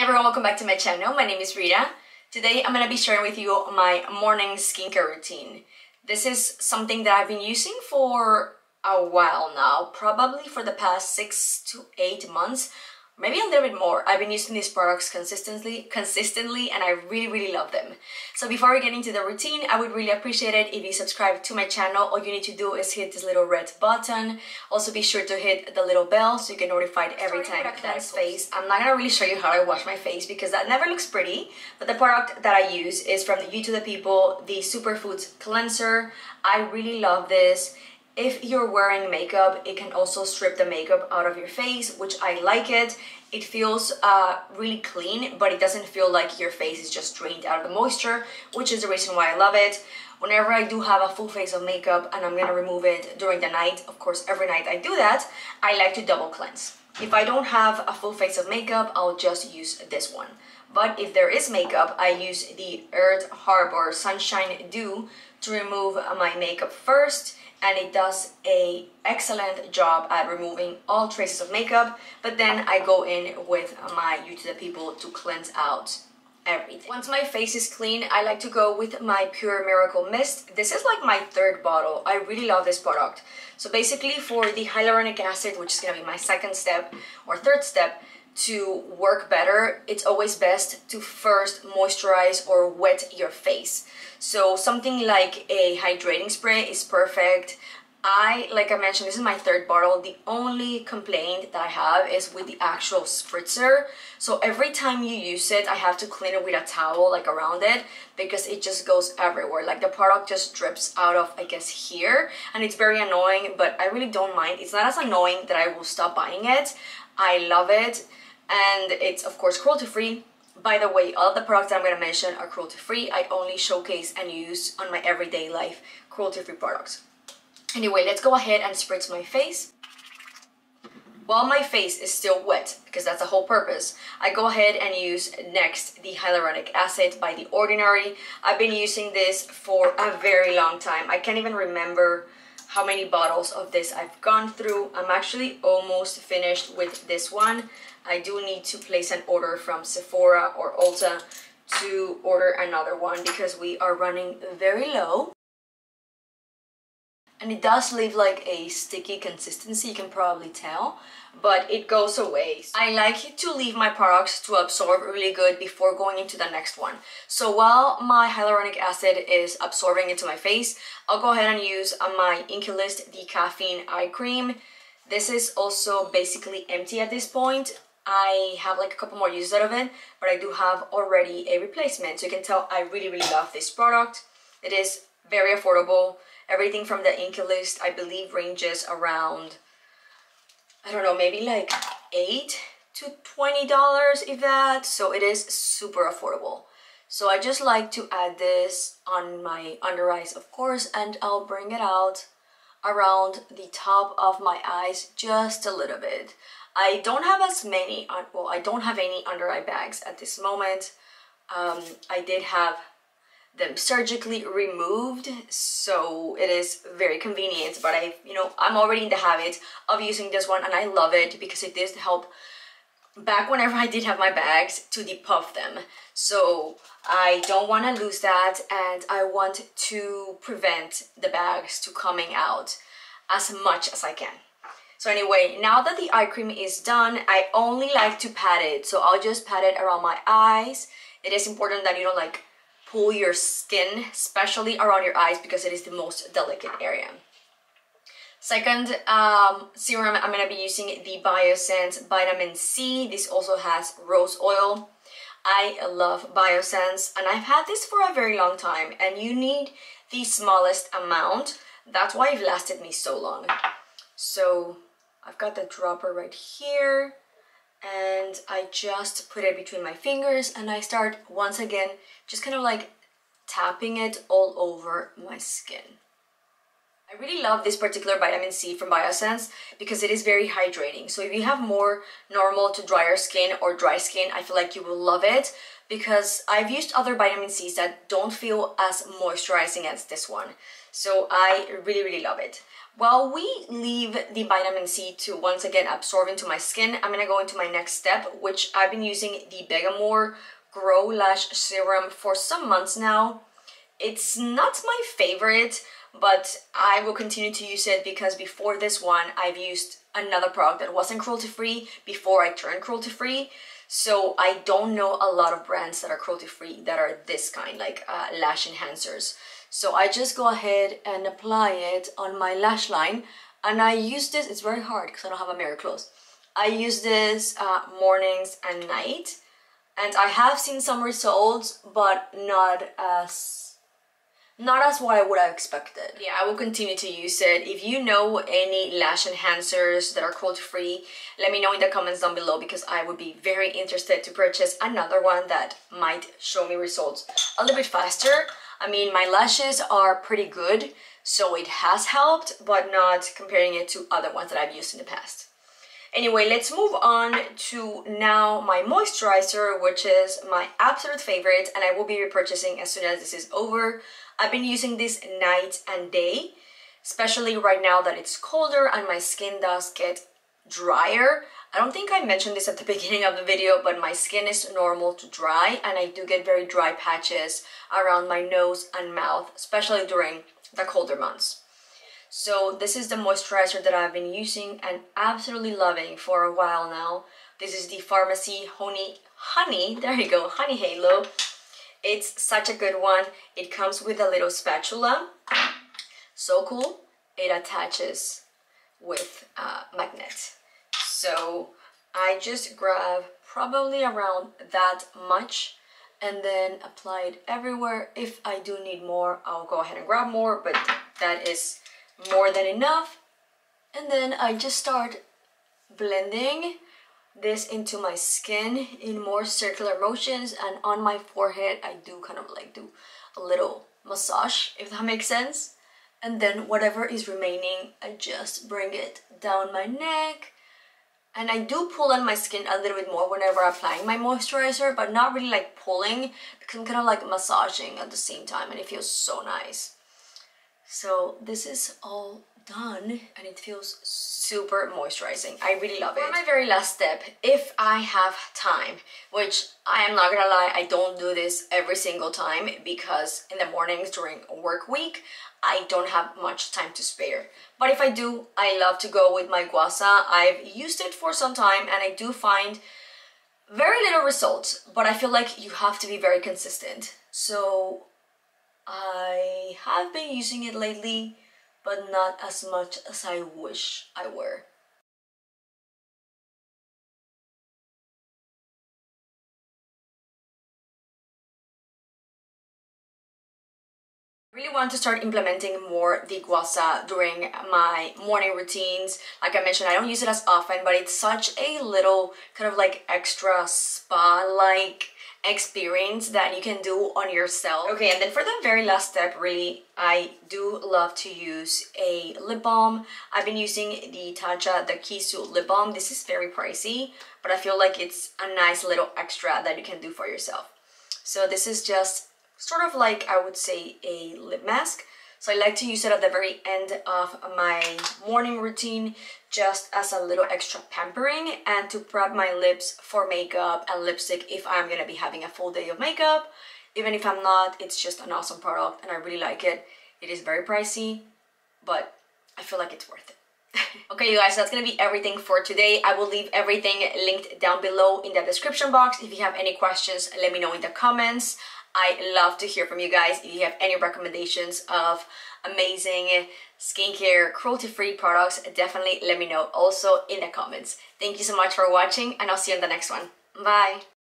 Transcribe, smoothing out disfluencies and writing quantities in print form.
everyone, welcome back to my channel. My name is Rita. Today I'm going to be sharing with you my morning skincare routine. This is something that I've been using for a while now, probably for the past 6 to 8 months, maybe a little bit more. I've been using these products consistently, and I really love them. So before we get into the routine, I would really appreciate it if you subscribe to my channel. All you need to do is hit this little red button. Also be sure to hit the little bell so you get notified every time that I face. I'm not gonna really show you how I wash my face because that never looks pretty, but the product that I use is from the You to the People, the Superfood cleanser. I really love this. If you're wearing makeup, it can also strip the makeup out of your face, which I like it. It feels really clean, but it doesn't feel like your face is just drained out of the moisture, which is the reason why I love it. Whenever I do have a full face of makeup and I'm gonna remove it during the night, of course every night I do that, I like to double cleanse. If I don't have a full face of makeup, I'll just use this one. But if there is makeup, I use the Earth Harbor Sunshine Dew to remove my makeup first, and it does an excellent job at removing all traces of makeup, but then I go in with my You to the People to cleanse out everything. Once my face is clean, I like to go with my Pure Miracle Mist. This is like my third bottle. I really love this product. So basically for the hyaluronic acid, which is gonna be my second step or third step, to work better, it's always best to first moisturize or wet your face. So something like a hydrating spray is perfect. Like I mentioned, this is my third bottle. The only complaint that I have is with the actual spritzer. So every time you use it, I have to clean it with a towel like around it because it just goes everywhere. Like the product just drips out of, I guess, here, and it's very annoying, but I really don't mind. It's not as annoying that I will stop buying it. I love it, and it's of course cruelty-free. By the way, all of the products that I'm going to mention are cruelty-free. I only showcase and use on my everyday life cruelty-free products. Anyway, let's go ahead and spritz my face. While my face is still wet, because that's the whole purpose, I go ahead and use next the Hyaluronic Acid by The Ordinary. I've been using this for a very long time. I can't even remember how many bottles of this I've gone through. I'm actually almost finished with this one. I do need to place an order from Sephora or Ulta to order another one because we are running very low. And it does leave like a sticky consistency, you can probably tell, but it goes away. I like to leave my products to absorb really good before going into the next one. So while my hyaluronic acid is absorbing into my face, I'll go ahead and use my INKEY List, the Caffeine Eye Cream. This is also basically empty at this point. I have like a couple more uses out of it, but I do have already a replacement. So you can tell I really love this product. It is very affordable. Everything from the INKEY List, I believe, ranges around, I don't know, maybe like $8 to $20 if that. So it is super affordable. So I just like to add this on my under eyes, of course, and I'll bring it out around the top of my eyes just a little bit. I don't have as many, well, I don't have any under eye bags at this moment. I did have them surgically removed, so it is very convenient, but I'm already in the habit of using this one and I love it because it did help back whenever I did have my bags to depuff them. So I don't want to lose that, and I want to prevent the bags to coming out as much as I can. So anyway, now that the eye cream is done, I only like to pat it. So I'll just pat it around my eyes. It is important that you don't like pull your skin, especially around your eyes, because it is the most delicate area. Second serum, I'm going to be using the Biossance Vitamin C. This also has rose oil. I love Biossance, and I've had this for a very long time, and you need the smallest amount. That's why it lasted me so long. So I've got the dropper right here, and I just put it between my fingers, and I start once again just kind of like tapping it all over my skin. I really love this particular vitamin C from Biossance because it is very hydrating. So if you have more normal to drier skin or dry skin, I feel like you will love it, because I've used other vitamin C's that don't feel as moisturizing as this one. So I really love it. While we leave the vitamin C to once again absorb into my skin, I'm gonna go into my next step, which I've been using the Vegamour Grow Lash Serum for some months now. It's not my favorite, but I will continue to use it because before this one, I've used another product that wasn't cruelty-free before I turned cruelty-free. So I don't know a lot of brands that are cruelty-free that are this kind, like lash enhancers. So I just go ahead and apply it on my lash line, and I use this, it's very hard because I don't have a mirror close. I use this mornings and night, and I have seen some results, but not as what I would have expected. Yeah, I will continue to use it. If you know any lash enhancers that are cruelty-free, let me know in the comments down below, because I would be very interested to purchase another one that might show me results a little bit faster. I mean, my lashes are pretty good, so it has helped, but not comparing it to other ones that I've used in the past. Anyway, let's move on to now my moisturizer, which is my absolute favorite, and I will be repurchasing as soon as this is over. I've been using this night and day, especially right now that it's colder and my skin does get drier. I don't think I mentioned this at the beginning of the video, but my skin is normal to dry, and I do get very dry patches around my nose and mouth, especially during the colder months. So this is the moisturizer that I've been using and absolutely loving for a while now. This is the Pharmacy Honey, there you go, Honey Halo. It's such a good one. It comes with a little spatula. So cool. It attaches with a magnet. So I just grab probably around that much and then apply it everywhere. If I do need more, I'll go ahead and grab more, but that is more than enough. And then I just start blending this into my skin in more circular motions, and on my forehead I do kind of like do a little massage, if that makes sense. And then whatever is remaining, I just bring it down my neck. And I do pull on my skin a little bit more whenever I'm applying my moisturizer, but not really like pulling, because I'm kind of like massaging at the same time, and it feels so nice. So this is all done, and it feels super moisturizing. I really love it. For my very last step, if I have time, which I am not gonna lie, I don't do this every single time, because in the mornings during work week, I don't have much time to spare. But if I do, I love to go with my guasa. I've used it for some time, and I do find very little results, but I feel like you have to be very consistent. So I have been using it lately, but not as much as I wish I were. I really want to start implementing more the guasa during my morning routines. Like I mentioned, I don't use it as often, but it's such a little kind of like extra spa-like experience that you can do on yourself. Okay, and then for the very last step, really, I do love to use a lip balm. I've been using the Tatcha, the Kissu lip balm. This is very pricey, but I feel like it's a nice little extra that you can do for yourself. So this is just sort of like, I would say, a lip mask. So I like to use it at the very end of my morning routine, just as a little extra pampering, and to prep my lips for makeup and lipstick if I'm gonna be having a full day of makeup. Even if I'm not, it's just an awesome product and I really like it. It is very pricey, but I feel like it's worth it. Okay, you guys, that's gonna be everything for today. I will leave everything linked down below in the description box. If you have any questions, let me know in the comments. I love to hear from you guys. If you have any recommendations of amazing skincare, cruelty-free products, definitely let me know also in the comments. Thank you so much for watching, and I'll see you in the next one. Bye!